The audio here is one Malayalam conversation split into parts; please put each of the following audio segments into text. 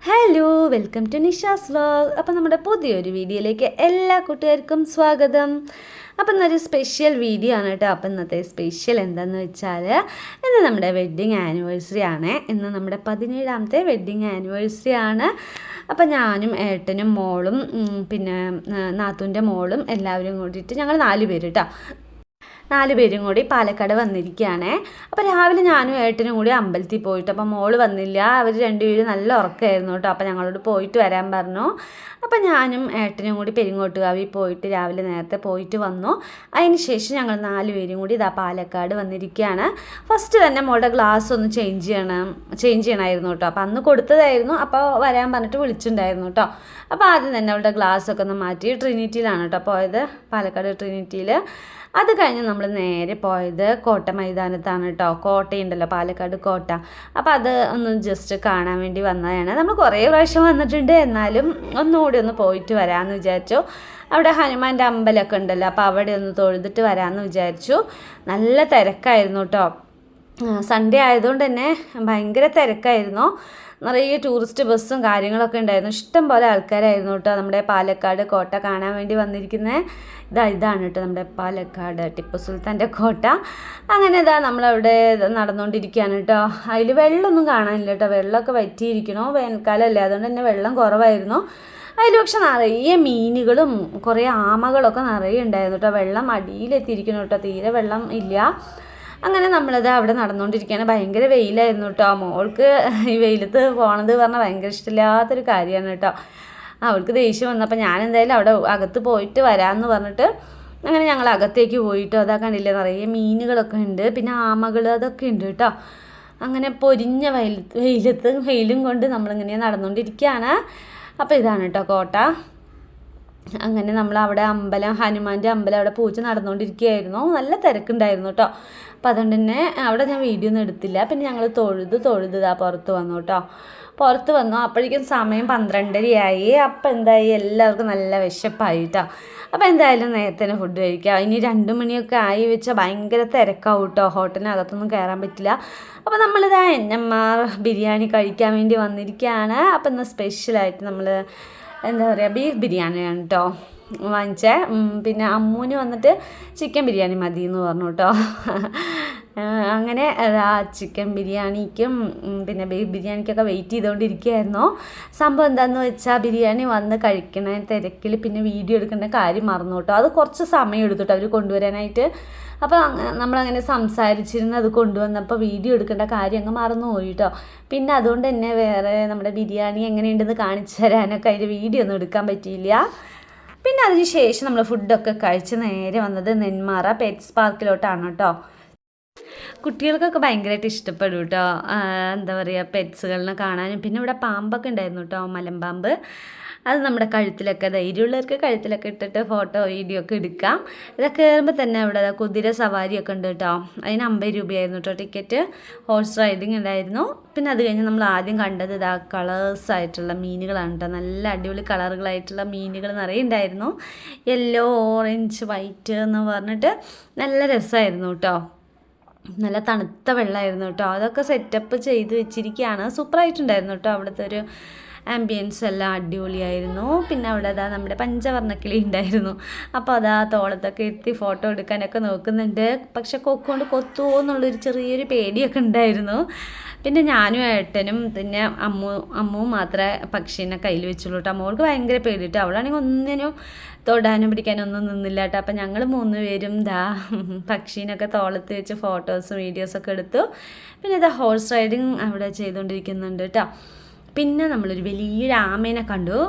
Hello welcome to Nisha's vlog. അപ്പോൾ നമ്മുടെ പുതിയൊരു വീഡിയോയിലേക്ക് എല്ലാ കൂട്ടുകാർക്കും സ്വാഗതം. അപ്പം ഇന്നൊരു സ്പെഷ്യൽ വീഡിയോ ആണ് കേട്ടോ. അപ്പം ഇന്നത്തെ സ്പെഷ്യൽ എന്താണെന്ന് വെച്ചാൽ ഇന്ന് നമ്മുടെ വെഡ്ഡിങ് ആനിവേഴ്സറി ആണ്. ഇന്ന് നമ്മുടെ 17ാമത്തെ വെഡ്ഡിങ് ആനിവേഴ്സറി ആണ്. അപ്പം ഞാനും ഏട്ടനും മോളും പിന്നെ നാത്തൂൻ്റെ മോളും എല്ലാവരും കൂടിയിട്ട് ഞങ്ങൾ 4 പേര് കേട്ടോ, 4 പേരും കൂടി പാലക്കാട് വന്നിരിക്കുകയാണ്. അപ്പോൾ രാവിലെ ഞാനും ഏട്ടനും കൂടി അമ്പലത്തിൽ പോയിട്ട്, അപ്പം മോള് വന്നില്ല, അവർ രണ്ടുപേരും നല്ല ഉറക്കമായിരുന്നു കേട്ടോ. അപ്പോൾ ഞങ്ങളോട് പോയിട്ട് വരാൻ പറഞ്ഞു. അപ്പം ഞാനും ഏട്ടനും കൂടി പെരിങ്ങോട്ടുകാവിൽ പോയിട്ട് രാവിലെ നേരത്തെ പോയിട്ട് വന്നു. അതിന് ശേഷം ഞങ്ങൾ 4 പേരും കൂടി ഇതാ പാലക്കാട് വന്നിരിക്കുകയാണ്. ഫസ്റ്റ് തന്നെ മോളുടെ ഗ്ലാസ് ഒന്ന് ചേഞ്ച് ചെയ്യണമായിരുന്നു കേട്ടോ. അപ്പോൾ അന്ന് കൊടുത്തതായിരുന്നു, അപ്പോൾ വരാൻ പറഞ്ഞിട്ട് വിളിച്ചിട്ടുണ്ടായിരുന്നു കേട്ടോ. അപ്പോൾ ആദ്യം തന്നെ അവളുടെ ഗ്ലാസ്സൊക്കെ ഒന്ന് മാറ്റി ട്രിനിറ്റിയിലാണ് കേട്ടോ പോയത്, പാലക്കാട് ട്രിനിറ്റിയിൽ. അത് കഴിഞ്ഞ് നമ്മൾ നേരെ പോയത് കോട്ട മൈതാനത്താണ് കേട്ടോ. കോട്ടയുണ്ടല്ലോ, പാലക്കാട് കോട്ട. അപ്പോൾ അത് ഒന്ന് ജസ്റ്റ് കാണാൻ വേണ്ടി വന്നതാണ്. നമ്മൾ കുറേ പ്രാവശ്യം വന്നിട്ടുണ്ട്, എന്നാലും ഒന്നുകൂടി ഒന്ന് പോയിട്ട് വരാമെന്ന് വിചാരിച്ചു. അവിടെ ഹനുമാൻ്റെ അമ്പലമൊക്കെ ഉണ്ടല്ലോ, അപ്പോൾ അവിടെ ഒന്ന് തൊഴുതിട്ട് വരാമെന്ന് വിചാരിച്ചു. നല്ല തിരക്കായിരുന്നു കേട്ടോ. സൺഡേ ആയതുകൊണ്ട് തന്നെ ഭയങ്കര തിരക്കായിരുന്നു. നിറയെ ടൂറിസ്റ്റ് ബസ്സും കാര്യങ്ങളൊക്കെ ഉണ്ടായിരുന്നു. ഇഷ്ടം പോലെ ആൾക്കാരായിരുന്നു കേട്ടോ നമ്മുടെ പാലക്കാട് കോട്ട കാണാൻ വേണ്ടി വന്നിരിക്കുന്നത്. ഇതാണ് കേട്ടോ നമ്മുടെ പാലക്കാട് ടിപ്പു സുൽത്താൻ്റെ കോട്ട. അങ്ങനെ നമ്മളവിടെ നടന്നുകൊണ്ടിരിക്കുകയാണ് കേട്ടോ. അതിൽ വെള്ളമൊന്നും കാണാനില്ല കേട്ടോ, വെള്ളമൊക്കെ വറ്റിയിരിക്കണോ, വേനൽക്കാലമല്ലേ, അതുകൊണ്ട് തന്നെ വെള്ളം കുറവായിരുന്നു. അതിൽ പക്ഷെ നിറയെ മീനുകളും കുറേ ആമകളൊക്കെ നിറയെ ഉണ്ടായിരുന്നു കേട്ടോ. വെള്ളം അടിയിലെത്തിയിരിക്കണം കേട്ടോ, തീരെ വെള്ളം ഇല്ല. അങ്ങനെ നമ്മളത് അവിടെ നടന്നുകൊണ്ടിരിക്കുകയാണ്. ഭയങ്കര വെയിലായിരുന്നു കേട്ടോ. മോൾക്ക് ഈ വെയിലത്ത് പോകണത് പറഞ്ഞാൽ ഭയങ്കര ഇഷ്ടമില്ലാത്തൊരു കാര്യമാണ് കേട്ടോ. അവൾക്ക് ദേഷ്യം വന്നപ്പോൾ ഞാൻ എന്തായാലും അവിടെ അകത്ത് പോയിട്ട് വരാമെന്ന് പറഞ്ഞിട്ട് അങ്ങനെ ഞങ്ങൾ അകത്തേക്ക് പോയിട്ടോ. അതാ കണ്ടില്ലേ, നിറയെ മീനുകളൊക്കെ ഉണ്ട്, പിന്നെ ആമകൾ അതൊക്കെ ഉണ്ട് കേട്ടോ. അങ്ങനെ പൊരിഞ്ഞ വെയിലും കൊണ്ട് നമ്മളിങ്ങനെ നടന്നുകൊണ്ടിരിക്കുകയാണ്. അപ്പോൾ ഇതാണ് കേട്ടോ കോട്ട. അങ്ങനെ നമ്മൾ അവിടെ അമ്പലം, ഹനുമാൻ്റെ അമ്പലം, അവിടെ പൂജ നടന്നുകൊണ്ടിരിക്കുകയായിരുന്നു. നല്ല തിരക്കുണ്ടായിരുന്നു കേട്ടോ. അപ്പോൾ അതുകൊണ്ട് തന്നെ അവിടെ ഞാൻ വീഡിയോ ഒന്നും എടുത്തില്ല. പിന്നെ ഞങ്ങൾ തൊഴുത് പുറത്ത് വന്നു കേട്ടോ. പുറത്ത് വന്നു അപ്പോഴേക്കും സമയം 12:30 അപ്പോൾ എന്തായി, എല്ലാവർക്കും നല്ല വിശപ്പായി കേട്ടോ. അപ്പോൾ എന്തായാലും നേരത്തെ തന്നെ ഫുഡ് കഴിക്കാം. ഇനി 2 മണിയൊക്കെ ആയി വെച്ചാൽ ഭയങ്കര തിരക്കാവും കേട്ടോ, ഹോട്ടലിനകത്തൊന്നും കയറാൻ പറ്റില്ല. അപ്പോൾ നമ്മളിതാ NMR ബിരിയാണി കഴിക്കാൻ വേണ്ടി വന്നിരിക്കുകയാണ്. അപ്പോൾ ഇന്ന് സ്പെഷ്യലായിട്ട് നമ്മൾ എന്താ പറയുക, ബീഫ് ബിരിയാണിയാണ് കേട്ടോ വാങ്ങിച്ചേ. പിന്നെ അമ്മൂന് വന്നിട്ട് ചിക്കൻ ബിരിയാണി മതി എന്ന് പറഞ്ഞു കേട്ടോ. അങ്ങനെ ചിക്കൻ ബിരിയാണിക്കും പിന്നെ ബീഫ് ബിരിയാണിക്കൊക്കെ വെയിറ്റ് ചെയ്തുകൊണ്ടിരിക്കുകയായിരുന്നു. സംഭവം എന്താണെന്ന് വെച്ചാൽ ബിരിയാണി വന്ന് കഴിക്കണ തിരക്കിൽ പിന്നെ വീഡിയോ എടുക്കേണ്ട കാര്യം മറന്നു കേട്ടോ. അത് കുറച്ച് സമയം എടുത്തിട്ട് അവർ കൊണ്ടുവരാനായിട്ട്. അപ്പോൾ നമ്മളങ്ങനെ സംസാരിച്ചിരുന്ന് അത് കൊണ്ടുവന്നപ്പോൾ വീഡിയോ എടുക്കേണ്ട കാര്യം അങ്ങ് മറന്നുപോയി കേട്ടോ. പിന്നെ അതുകൊണ്ട് തന്നെ വേറെ നമ്മുടെ ബിരിയാണി എങ്ങനെയുണ്ടെന്ന് കാണിച്ചു തരാനൊക്കെ അതിൻ്റെ വീഡിയോ ഒന്നും എടുക്കാൻ പറ്റിയില്ല. പിന്നെ അതിന് ശേഷം നമ്മൾ ഫുഡൊക്കെ കഴിച്ച് നേരെ വന്നത് നെന്മാറ പെറ്റ്സ് പാർക്കിലോട്ടാണ് കേട്ടോ. കുട്ടികൾക്കൊക്കെ ഭയങ്കരമായിട്ട് ഇഷ്ടപ്പെടും കേട്ടോ. എന്താ പറയുക, പെറ്റ്സുകളിനെ കാണാനും. പിന്നെ ഇവിടെ പാമ്പൊക്കെ ഉണ്ടായിരുന്നു കേട്ടോ, മലമ്പാമ്പ്. അത് നമ്മുടെ കഴുത്തിലൊക്കെ, ധൈര്യമുള്ളവർക്ക് കഴുത്തിലൊക്കെ ഇട്ടിട്ട് ഫോട്ടോ വീഡിയോ ഒക്കെ എടുക്കാം. ഇതൊക്കെ കയറുമ്പോൾ തന്നെ അവിടെ കുതിര സവാരിയൊക്കെ ഉണ്ട് കേട്ടോ. അതിന് 50 രൂപയായിരുന്നു കേട്ടോ ടിക്കറ്റ്. ഹോഴ്സ് റൈഡിങ് ഉണ്ടായിരുന്നു. പിന്നെ അത് കഴിഞ്ഞ് നമ്മൾ ആദ്യം കണ്ടത് കളേഴ്സ് ആയിട്ടുള്ള മീനുകളാണ് കേട്ടോ. നല്ല അടിപൊളി കളറുകളായിട്ടുള്ള മീനുകൾ നിറയെ ഉണ്ടായിരുന്നു. യെല്ലോ, ഓറഞ്ച്, വൈറ്റ് എന്ന് പറഞ്ഞിട്ട് നല്ല രസമായിരുന്നു കേട്ടോ. നല്ല തണുത്ത വെള്ളമായിരുന്നു കേട്ടോ. അതൊക്കെ സെറ്റപ്പ് ചെയ്ത് വെച്ചിരിക്കുകയാണ്. സൂപ്പറായിട്ടുണ്ടായിരുന്നു കേട്ടോ. അവിടുത്തെ ഒരു ആംബിയൻസ് എല്ലാം അടിപൊളിയായിരുന്നു. പിന്നെ അവിടെ നമ്മുടെ പഞ്ചവർണ്ണക്കിളി ഉണ്ടായിരുന്നു. അപ്പോൾ തോളത്തൊക്കെ എത്തി ഫോട്ടോ എടുക്കാനൊക്കെ നോക്കുന്നുണ്ട്. പക്ഷെ കൊക്കുകൊണ്ട് കൊത്തുമോ എന്നുള്ളൊരു ചെറിയൊരു പേടിയൊക്കെ ഉണ്ടായിരുന്നു. പിന്നെ ഞാനും ഏട്ടനും പിന്നെ അമ്മുവും മാത്രമേ പക്ഷീനെ കയ്യിൽ വെച്ചുള്ളൂ കേട്ടോ. മോൾക്ക് ഭയങ്കര പേടിയിട്ട് അവളാണെങ്കിൽ ഒന്നിനും തൊടാനും പിടിക്കാനും ഒന്നും നിന്നില്ല കേട്ടോ. അപ്പം ഞങ്ങൾ 3 പേരും പക്ഷീനൊക്കെ തോളത്ത് വെച്ച് ഫോട്ടോസും വീഡിയോസൊക്കെ എടുത്തു. പിന്നെ ഹോഴ്സ് റൈഡിങ് അവിടെ ചെയ്തുകൊണ്ടിരിക്കുന്നുണ്ട് കേട്ടോ. പിന്നെ നമ്മളൊരു വലിയൊരു ആമേനെ കണ്ടു.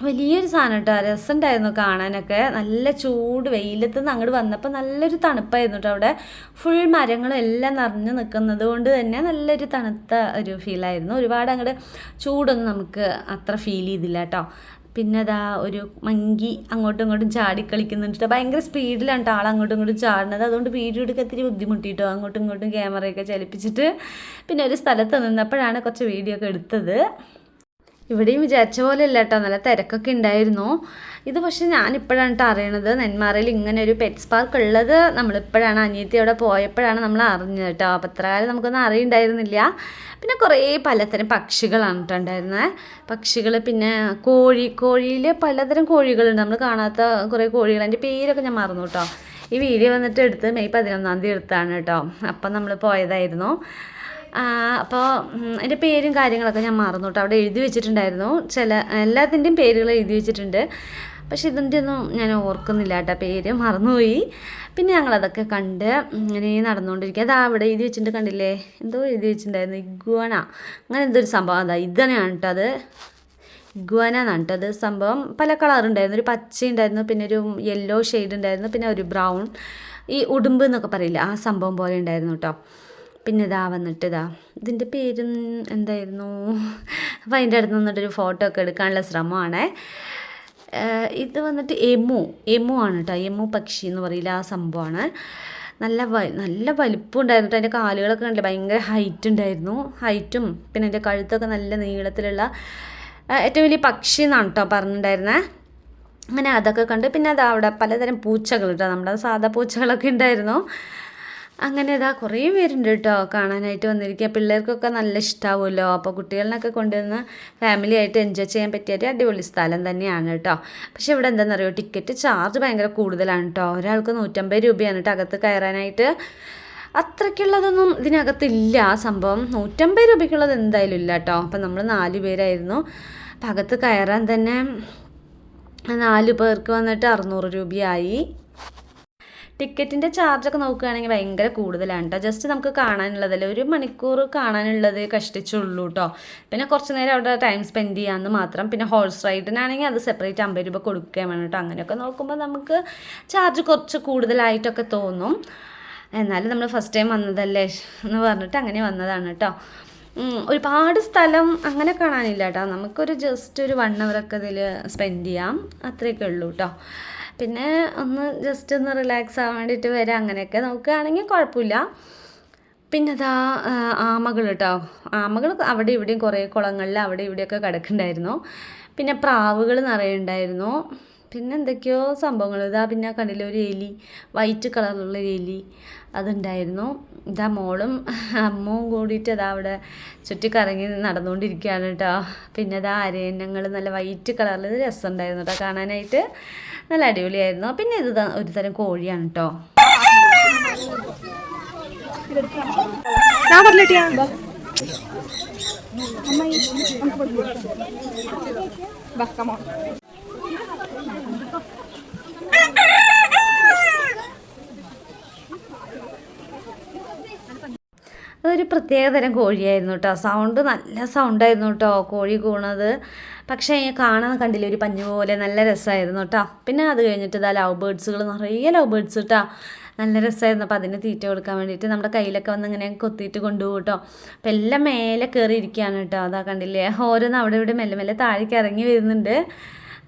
വലിയൊരു സാധനം കേട്ടോ, രസമുണ്ടായിരുന്നു കാണാനൊക്കെ. നല്ല ചൂട്, വെയിലത്ത് നിന്ന് അങ്ങോട്ട് വന്നപ്പോൾ നല്ലൊരു തണുപ്പായിരുന്നു കേട്ടോ. അവിടെ ഫുൾ മരങ്ങളും എല്ലാം നിറഞ്ഞു നിൽക്കുന്നത് കൊണ്ട് തന്നെ നല്ലൊരു തണുത്ത ഒരു ഫീലായിരുന്നു. ഒരുപാട് അങ്ങോട്ട് ചൂടൊന്നും നമുക്ക് അത്ര ഫീൽ ചെയ്തില്ല കേട്ടോ. പിന്നെ ഒരു മങ്കി അങ്ങോട്ടും ഇങ്ങോട്ടും ചാടിക്കളിക്കുന്നുണ്ട്. ഭയങ്കര സ്പീഡിലാണ് കേട്ടോ ആൾ അങ്ങോട്ടും ഇങ്ങോട്ടും ചാടുന്നത്. അതുകൊണ്ട് വീഡിയോ എടുക്കാൻ ഇത്തിരി ബുദ്ധിമുട്ടിട്ടോ, അങ്ങോട്ടും ഇങ്ങോട്ടും ക്യാമറയൊക്കെ ചലിപ്പിച്ചിട്ട്. പിന്നെ ഒരു സ്ഥലത്ത് നിന്നപ്പോഴാണ് കുറച്ച് വീഡിയോ ഒക്കെ എടുത്തത്. ഇവിടെയും വിചാരിച്ച പോലെ ഇല്ല കേട്ടോ, നല്ല തിരക്കൊക്കെ ഉണ്ടായിരുന്നു. ഇത് പക്ഷേ ഞാനിപ്പോഴാണ് കേട്ടോ അറിയണത് നെന്മാറയിൽ ഇങ്ങനെ ഒരു പെറ്റ്സ് പാർക്ക് ഉള്ളത്. നമ്മളിപ്പോഴാണ് അനിയത്തി അവിടെ പോയപ്പോഴാണ് നമ്മൾ അറിഞ്ഞത് കേട്ടോ. അപ്പോൾ അത്ര കാലം നമുക്കൊന്നും അറിയുണ്ടായിരുന്നില്ല. പിന്നെ കുറേ പലതരം പക്ഷികളാണ് കേട്ടോ ഉണ്ടായിരുന്നത്. പക്ഷികൾ, പിന്നെ കോഴിയിൽ പലതരം കോഴികളുണ്ട്, നമ്മൾ കാണാത്ത കുറേ കോഴികൾ. അതിൻ്റെ പേരൊക്കെ ഞാൻ മറന്നു കേട്ടോ. ഈ വീഡിയോ വന്നിട്ട് എടുത്ത് മെയ് 11-ാം തീയതി എടുത്താണ് കേട്ടോ. അപ്പം നമ്മൾ പോയതായിരുന്നു. അപ്പോൾ അതിൻ്റെ പേരും കാര്യങ്ങളൊക്കെ ഞാൻ മറന്നു കേട്ടോ. അവിടെ എഴുതി വെച്ചിട്ടുണ്ടായിരുന്നു, എല്ലാത്തിൻ്റെയും പേരുകൾ എഴുതി വെച്ചിട്ടുണ്ട്. പക്ഷേ ഇതിൻ്റെ ഒന്നും ഞാൻ ഓർക്കുന്നില്ല കേട്ടോ, പേര് മറന്നുപോയി. പിന്നെ ഞങ്ങളതൊക്കെ കണ്ട് ഇങ്ങനെ നടന്നുകൊണ്ടിരിക്കുക. അത് അവിടെ എഴുതി വെച്ചിട്ട് കണ്ടില്ലേ, എന്തോ എഴുതി വെച്ചിട്ടുണ്ടായിരുന്നു, ഇഗ്വാന അങ്ങനെ എന്തൊരു സംഭവം. ഇതന്നെയാണ് കേട്ടോ, അത് ഇഗ്വാന എന്നാണ് കേട്ടോ അത് സംഭവം. പല കളറുണ്ടായിരുന്നു, ഒരു പച്ച ഉണ്ടായിരുന്നു, പിന്നെ ഒരു യെല്ലോ ഷെയ്ഡ് ഉണ്ടായിരുന്നു, പിന്നെ ഒരു ബ്രൗൺ, ഈ ഉടുമ്പ് എന്നൊക്കെ പറയില്ല ആ സംഭവം പോലെ ഉണ്ടായിരുന്നു കേട്ടോ. പിന്നെ വന്നിട്ട് ഇതിൻ്റെ പേരും എന്തായിരുന്നു. അപ്പോൾ അതിൻ്റെ അടുത്ത് നിന്നിട്ടൊരു ഫോട്ടോ ഒക്കെ എടുക്കാനുള്ള ശ്രമമാണ്. ഇത് വന്നിട്ട് എമു ആണ് കേട്ടോ, എമു പക്ഷി എന്ന് പറയില്ല ആ സംഭവമാണ്. നല്ല വലിപ്പം ഉണ്ടായിരുന്നു കേട്ടോ. അതിൻ്റെ കാലുകളൊക്കെ കണ്ടില്ല, ഭയങ്കര ഹൈറ്റ് ഉണ്ടായിരുന്നു, ഹൈറ്റും പിന്നെ അതിൻ്റെ കഴുത്തൊക്കെ നല്ല നീളത്തിലുള്ള ഏറ്റവും വലിയ പക്ഷി എന്നാണ് കേട്ടോ പറഞ്ഞിട്ടുണ്ടായിരുന്നത്. അങ്ങനെ അതൊക്കെ കണ്ട് പിന്നെ അവിടെ പലതരം പൂച്ചകൾ കേട്ടോ, നമ്മുടെ സാധാ പൂച്ചകളൊക്കെ ഉണ്ടായിരുന്നു. അങ്ങനെ കുറേ പേരുണ്ട് കേട്ടോ കാണാനായിട്ട് വന്നിരിക്കുക. പിള്ളേർക്കൊക്കെ നല്ല ഇഷ്ടമാവുമല്ലോ. അപ്പോൾ കുട്ടികളിനൊക്കെ കൊണ്ടുവന്ന് ഫാമിലിയായിട്ട് എൻജോയ് ചെയ്യാൻ പറ്റിയ ഒരു അടിപൊളി സ്ഥലം തന്നെയാണ് കേട്ടോ. പക്ഷേ ഇവിടെ എന്താണെന്നറിയോ, ടിക്കറ്റ് ചാർജ് ഭയങ്കര കൂടുതലാണ് കേട്ടോ. ഒരാൾക്ക് 150 രൂപയാണ് കേട്ടോ അകത്ത് കയറാനായിട്ട്. അത്രയ്ക്കുള്ളതൊന്നും ഇതിനകത്തില്ല ആ സംഭവം. 150 രൂപയ്ക്കുള്ളത് എന്തായാലും ഇല്ല കേട്ടോ. അപ്പം നമ്മൾ 4 പേരായിരുന്നു. അപ്പം അകത്ത് കയറാൻ തന്നെ 4 പേർക്ക് വന്നിട്ട് 600 രൂപയായി. ടിക്കറ്റിൻ്റെ ചാർജൊക്കെ നോക്കുകയാണെങ്കിൽ ഭയങ്കര കൂടുതലാണ് കേട്ടോ. ജസ്റ്റ് നമുക്ക് കാണാനുള്ളതല്ലേ, 1 മണിക്കൂർ കാണാനുള്ളത് കഷ്ടിച്ചുള്ളൂ കേട്ടോ. പിന്നെ കുറച്ച് നേരം അവിടെ ടൈം സ്പെൻഡ് ചെയ്യാമെന്ന് മാത്രം. പിന്നെ ഹോഴ്സ് റൈഡിനാണെങ്കിൽ അത് സെപ്പറേറ്റ് 50 രൂപ കൊടുക്കുകയും വേണം കേട്ടോ. അങ്ങനെയൊക്കെ നോക്കുമ്പോൾ നമുക്ക് ചാർജ് കുറച്ച് കൂടുതലായിട്ടൊക്കെ തോന്നും. എന്നാലും നമ്മൾ ഫസ്റ്റ് ടൈം വന്നതല്ലേ എന്ന് പറഞ്ഞിട്ട് അങ്ങനെ വന്നതാണ് കേട്ടോ. ഒരുപാട് സ്ഥലം അങ്ങനെ കാണാനില്ല കേട്ടോ. നമുക്കൊരു ജസ്റ്റ് ഒരു 1 അവറൊക്കെ ഇതിൽ സ്പെൻഡ് ചെയ്യാം, അത്രയൊക്കെ ഉള്ളൂ കേട്ടോ. പിന്നെ ജസ്റ്റ് ഒന്ന് റിലാക്സ് ആവാൻ വേണ്ടിയിട്ട് വരാം. അങ്ങനെയൊക്കെ നോക്കുകയാണെങ്കിൽ കുഴപ്പമില്ല. പിന്നെ ആമകൾ കേട്ടോ, ആമകൾ അവിടെ ഇവിടെയും കുറേ കുളങ്ങളിൽ അവിടെ ഇവിടെയൊക്കെ കിടക്കുന്നുണ്ടായിരുന്നു. പിന്നെ പ്രാവുകൾ നിറയെ ഉണ്ടായിരുന്നു. പിന്നെ എന്തൊക്കെയോ സംഭവങ്ങൾ. പിന്നെ കണ്ടില്ല ഒരു എലി, വൈറ്റ് കളറുള്ള ഒരു എലി അതുണ്ടായിരുന്നു. മോളും അമ്മവും കൂടിയിട്ട് അവിടെ ചുറ്റിക്കറങ്ങി നടന്നുകൊണ്ടിരിക്കുകയാണ് കേട്ടോ. പിന്നെ അരയന്നങ്ങൾ നല്ല വൈറ്റ് കളറിൽ രസമുണ്ടായിരുന്നു കേട്ടോ കാണാനായിട്ട്, നല്ല അടിപൊളിയായിരുന്നു. പിന്നെ ഇത് ഒരു തരം കോഴിയാണ് കേട്ടോ. അതൊരു പ്രത്യേകതരം കോഴിയായിരുന്നു കേട്ടോ. സൗണ്ട് നല്ല സൗണ്ടായിരുന്നു കേട്ടോ കോഴി കൂണത്. പക്ഷേ കാണാൻ കണ്ടില്ല, ഒരു പഞ്ഞു പോലെ നല്ല രസമായിരുന്നു കേട്ടോ. പിന്നെ അത് കഴിഞ്ഞിട്ട് ലവ് ബേർഡ്സുകൾ, നിറയെ ലവ് ബേർഡ്സ് കേട്ടോ, നല്ല രസമായിരുന്നു. അപ്പോൾ അതിന് തീറ്റ കൊടുക്കാൻ വേണ്ടിയിട്ട് നമ്മുടെ കയ്യിലൊക്കെ വന്ന് ഇങ്ങനെ കൊത്തിയിട്ട് കൊണ്ടുപോകും കേട്ടോ. അപ്പോൾ എല്ലാം മേലെ കയറി ഇരിക്കുകയാണ് കേട്ടോ. കണ്ടില്ലേ, ഓരോന്ന് അവിടെ ഇവിടെ മെല്ലെ മെല്ലെ താഴേക്ക് ഇറങ്ങി വരുന്നുണ്ട്.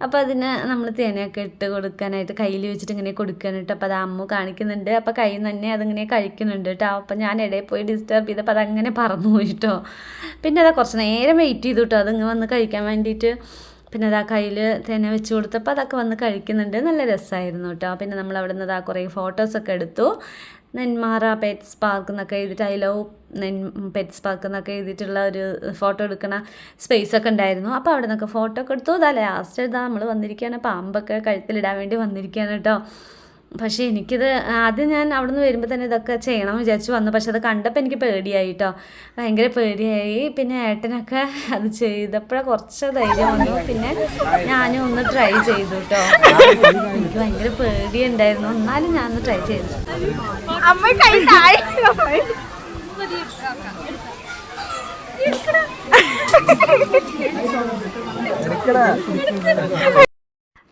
അപ്പോൾ അതിന് നമ്മൾ തേനയൊക്കെ ഇട്ട് കൊടുക്കാനായിട്ട് കയ്യിൽ വെച്ചിട്ട് ഇങ്ങനെ കൊടുക്കുകയാണ് കേട്ടോ. അപ്പോൾ അമ്മു കാണിക്കുന്നുണ്ട്. അപ്പോൾ കയ്യിൽ നിന്ന് തന്നെ അതിങ്ങനെ കഴിക്കുന്നുണ്ട് കേട്ടോ. അപ്പോൾ ഞാൻ ഇടയിൽ പോയി ഡിസ്റ്റർബ് ചെയ്തപ്പോൾ അതങ്ങനെ പറന്നു പോയി കേട്ടോ. പിന്നെ കുറച്ച് നേരം വെയിറ്റ് ചെയ്തു കേട്ടോ അതിങ്ങനെ വന്ന് കഴിക്കാൻ വേണ്ടിയിട്ട്. പിന്നെ കയ്യിൽ തേന വെച്ച് കൊടുത്തപ്പോൾ അതൊക്കെ വന്ന് കഴിക്കുന്നുണ്ട്. നല്ല രസമായിരുന്നു കേട്ടോ. പിന്നെ നമ്മൾ അവിടെ നിന്ന് കുറേ ഫോട്ടോസൊക്കെ എടുത്തു. നെന്മാറ പെറ്റ്സ് പാർക്ക് എന്നൊക്കെ എഴുതിയിട്ട് ഐ ലവ് പെറ്റ്സ് പാർക്ക് എന്നൊക്കെ എഴുതിയിട്ടുള്ള ഒരു ഫോട്ടോ എടുക്കണ സ്പേസൊക്കെ ഉണ്ടായിരുന്നു. അപ്പോൾ അവിടെ നിന്നൊക്കെ ഫോട്ടോ ഒക്കെ എടുത്തു. ലാസ്റ്റ് നമ്മൾ വന്നിരിക്കുകയാണ്, പാമ്പൊക്കെ കഴുത്തിലിടാൻ വേണ്ടി വന്നിരിക്കുകയാണ് കേട്ടോ. പക്ഷേ എനിക്കിത് ആദ്യം ഞാൻ അവിടെ നിന്ന് വരുമ്പോൾ തന്നെ ഇതൊക്കെ ചെയ്യണം വിചാരിച്ച് വന്നു. പക്ഷെ അത് കണ്ടപ്പോൾ എനിക്ക് പേടിയായി കേട്ടോ, ഭയങ്കര പേടിയായി. പിന്നെ ഏട്ടനൊക്കെ അത് ചെയ്തപ്പോഴേ കുറച്ച് ധൈര്യം വന്നു. പിന്നെ ഞാനും ഒന്ന് ട്രൈ ചെയ്തു കേട്ടോ. എനിക്ക് ഭയങ്കര പേടിയുണ്ടായിരുന്നു, എന്നാലും ഞാനൊന്ന് ട്രൈ ചെയ്തു.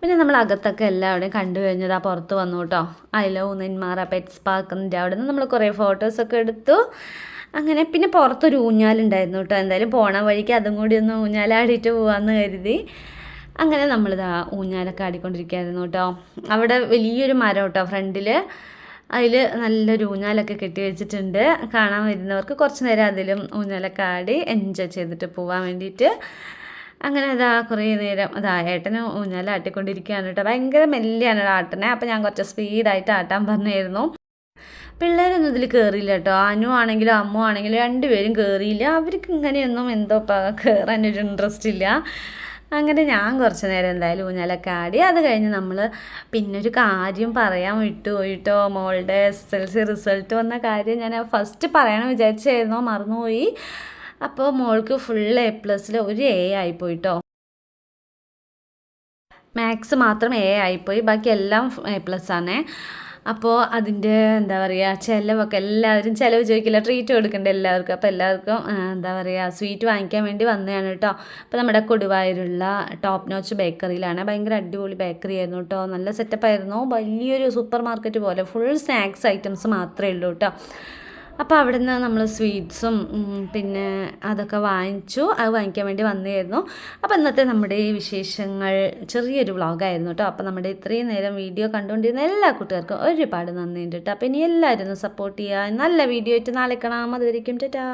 പിന്നെ നമ്മൾ അകത്തൊക്കെ എല്ലാവരുടെയും കണ്ടു കഴിഞ്ഞത് പുറത്ത് വന്നു കേട്ടോ. ഐ ലവ് നെന്മാറ പെറ്റ്സ് പാർക്കിൻ്റെ അവിടെ നിന്ന് നമ്മൾ കുറേ ഫോട്ടോസൊക്കെ എടുത്തു. അങ്ങനെ പിന്നെ പുറത്തൊരു ഊഞ്ഞാലുണ്ടായിരുന്നു കേട്ടോ. എന്തായാലും പോണ വഴിക്ക് അതും കൂടി ഒന്ന് ഊഞ്ഞാലാടിയിട്ട് പോകാമെന്ന് കരുതി അങ്ങനെ നമ്മളിതാ ഊഞ്ഞാലൊക്കെ ആടിക്കൊണ്ടിരിക്കുകയായിരുന്നു കേട്ടോ. അവിടെ വലിയൊരു മരം കേട്ടോ ഫ്രണ്ടിൽ, അതിൽ നല്ലൊരു ഊഞ്ഞാലൊക്കെ കെട്ടി വെച്ചിട്ടുണ്ട്. കാണാൻ വരുന്നവർക്ക് കുറച്ച് നേരം അതിലും ഊഞ്ഞാലൊക്കെ ആടി എൻജോയ് ചെയ്തിട്ട് പോകാൻ വേണ്ടിയിട്ട്. അങ്ങനെ അതാ കുറേ നേരം അതാ ഏട്ടന് ഊഞ്ഞാൽ ആട്ടിക്കൊണ്ടിരിക്കുകയാണ് കേട്ടോ. ഭയങ്കര മെല്ലെയാണ് ആട്ടണേ. അപ്പോൾ ഞാൻ കുറച്ച് സ്പീഡായിട്ട് ആട്ടാൻ പറഞ്ഞായിരുന്നു. പിള്ളേരൊന്നും ഇതിൽ കയറിയില്ല കേട്ടോ. അനു ആണെങ്കിലും അമ്മു ആണെങ്കിലും രണ്ടുപേരും കയറിയില്ല. അവർക്ക് ഇങ്ങനെയൊന്നും എന്തോ കയറാനൊരു ഇൻട്രസ്റ്റ് ഇല്ല. അങ്ങനെ ഞാൻ കുറച്ച് നേരം എന്തായാലും ഊഞ്ഞാലൊക്കെ ആടി. അത് കഴിഞ്ഞ് നമ്മൾ പിന്നൊരു കാര്യം പറയാൻ വിട്ടുപോയിട്ടോ. മോളുടെ SSLC റിസൾട്ട് വന്ന കാര്യം ഞാൻ ഫസ്റ്റ് പറയണം വിചാരിച്ചായിരുന്നോ, മറന്നുപോയി. അപ്പോൾ മോൾക്ക് ഫുൾ A+ൽ ഒരു A ആയിപ്പോയിട്ടോ. മാത്സ് മാത്രം A ആയിപ്പോയി, ബാക്കി എല്ലാം A+ ആണേ. അപ്പോൾ അതിൻ്റെ എന്താ പറയുക ചിലവൊക്കെ എല്ലാവരും ചിലവ് ചോദിക്കില്ല, ട്രീറ്റ് കൊടുക്കണ്ടേ എല്ലാവർക്കും. അപ്പോൾ എല്ലാവർക്കും എന്താ പറയുക സ്വീറ്റ് വാങ്ങിക്കാൻ വേണ്ടി വന്നതാണ് കേട്ടോ. അപ്പോൾ നമ്മുടെ കൊടുവായൂരുള്ള ടോപ്പ് നോച്ച് ബേക്കറിയിലാണ്. ഭയങ്കര അടിപൊളി ബേക്കറി ആയിരുന്നു കേട്ടോ. നല്ല സെറ്റപ്പായിരുന്നു. വലിയൊരു സൂപ്പർ മാർക്കറ്റ് പോലെ ഫുൾ സ്നാക്സ് ഐറ്റംസ് മാത്രമേ ഉള്ളൂ കേട്ടോ. അപ്പോൾ അവിടെ നിന്ന് നമ്മൾ സ്വീറ്റ്സും പിന്നെ അതൊക്കെ വാങ്ങിച്ചു. അത് വാങ്ങിക്കാൻ വേണ്ടി വന്നതായിരുന്നു. അപ്പോൾ ഇന്നത്തെ നമ്മുടെ ഈ വിശേഷങ്ങൾ ചെറിയൊരു വ്ളോഗായിരുന്നു കേട്ടോ. അപ്പോൾ നമ്മുടെ ഇത്രയും നേരം വീഡിയോ കണ്ടുകൊണ്ടിരുന്ന എല്ലാ കൂട്ടുകാർക്കും ഒരുപാട് നന്ദിയുണ്ട് കേട്ടോ. അപ്പോൾ ഇനി എല്ലാവരും ഒന്ന് സപ്പോർട്ട് ചെയ്യുക. നല്ല വീഡിയോ ആയിട്ട് നാളെ കാണാം. അതുവരെയ്ക്കും ടാറ്റാ.